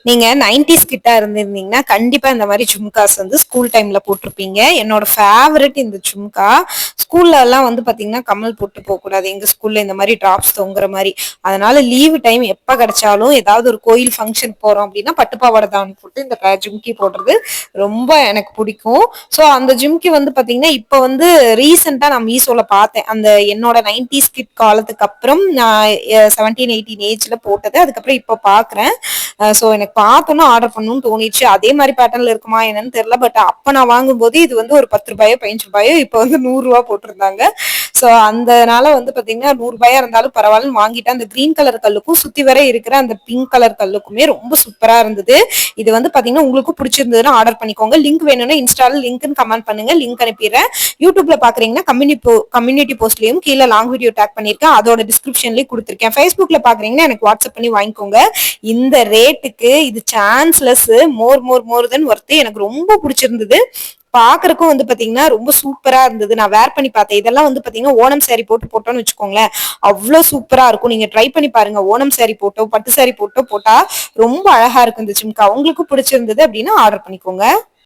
நீங்க 90ஸ் கிட்டா இருந்திருந்தீங்கன்னா, கண்டிப்பா இந்த மாரி ஜும்காஸ் வந்து ஸ்கூல் டைம்ல போட்டிருப்பீங்க. என்னோட ஃபேவரைட் இந்த ஜும்கா. ஸ்கூல்லலாம் வந்து பார்த்தீங்கன்னா, கம்மல் போட்டு போக்கூடாது. எங்க ஸ்கூல்ல இந்த மாரி ட்ராப்ஸ் தொங்குற மாரி. அதனால லீவு டைம் எப்ப கிடைச்சாலும், ஏதாவது ஒரு கோயில் ஃபங்ஷன் போறோம் அப்டின்னா, பட்டு பாவாடை தாவணி போட்டு இந்த ஜிம்கி போடுறது ரொம்ப எனக்கு பிடிக்கும். ஸோ அந்த ஜிம்கி வந்து பார்த்தீங்கன்னா, இப்ப வந்து ரீசென்ட்டா நான் மீஷோல பார்த்தேன். அந்த என்னோட 90ஸ் கிட் காலத்துக்கு அப்புறம் நான் 17, 18 ஏஜ்ல போட்டது. அதுக்கப்புறம் இப்ப பார்க்குறேன். ஸோ எனக்கு பார்த்தோன்னா ஆர்டர் பண்ணணும்னு தோணிச்சு. அதே மாரி பேட்டர்ன்ல இருக்குமா என்னன்னு தெரியல. பட் அப்ப நான் வாங்கும்போது இது வந்து ஒரு ரூ. 10 ரூ. 15 இப்ப வந்து ரூ. 100 போட்டிருந்தாங்க. ஸோ அந்தனால வந்து பார்த்தீங்கன்னா, ரூ. 100 இருந்தாலும் பரவாயில்லன்னு வாங்கிட்டேன். அந்த கிரீன் கலர் கல்லுக்கும் சுத்தி வர இருக்கிற அந்த பிங்க் கலர் கல்லுக்குமே ரொம்ப சூப்பரா இருந்தது. இது வந்து பார்த்தீங்கன்னா, உங்களுக்கும் பிடிச்சிருந்ததுன்னா ஆர்டர் பண்ணிக்கோங்க. லிங்க் வேணும்னா இன்ஸ்டால லிங்க்ன்னு கமெண்ட் பண்ணுங்க. லிங்க் அனுப்பிடுறேன். யூடியூப்ல பாக்குறீங்கன்னா கம்யூனிட்டி போஸ்ட்லயும் கீழே லாங் வீடியோ டேக் பண்ணிருக்கேன். அதோட டிஸ்கிரிப்ஷன்லயும் கொடுத்துருக்கேன். Facebookல பாக்குறீங்கன்னா எனக்கு வாட்ஸ்அப் பண்ணி வாங்கிக்கோங்க. இந்த ரேட்டுக்கு இது சான்ஸ்லெஸ் மோர் தென் ஒர்த். எனக்கு ரொம்ப பிடிச்சிருந்தது. பாக்குறக்கும் வந்து பாத்தீங்கன்னா ரொம்ப சூப்பரா இருந்தது. நான் வேர் பண்ணி பார்த்தேன். இதெல்லாம் வந்து பாத்தீங்கன்னா ஓணம் சாரி போட்டோம்னு வச்சுக்கோங்களேன், அவ்வளவு சூப்பரா இருக்கும். நீங்க ட்ரை பண்ணி பாருங்க. ஓணம் சாரி போட்டோ, பட்டு சாரி போட்டோ போட்டா ரொம்ப அழகா இருக்கும் இந்த ஜிம்கா. உங்களுக்கு பிடிச்சிருந்தது அப்படின்னா ஆர்டர் பண்ணிக்கோங்க.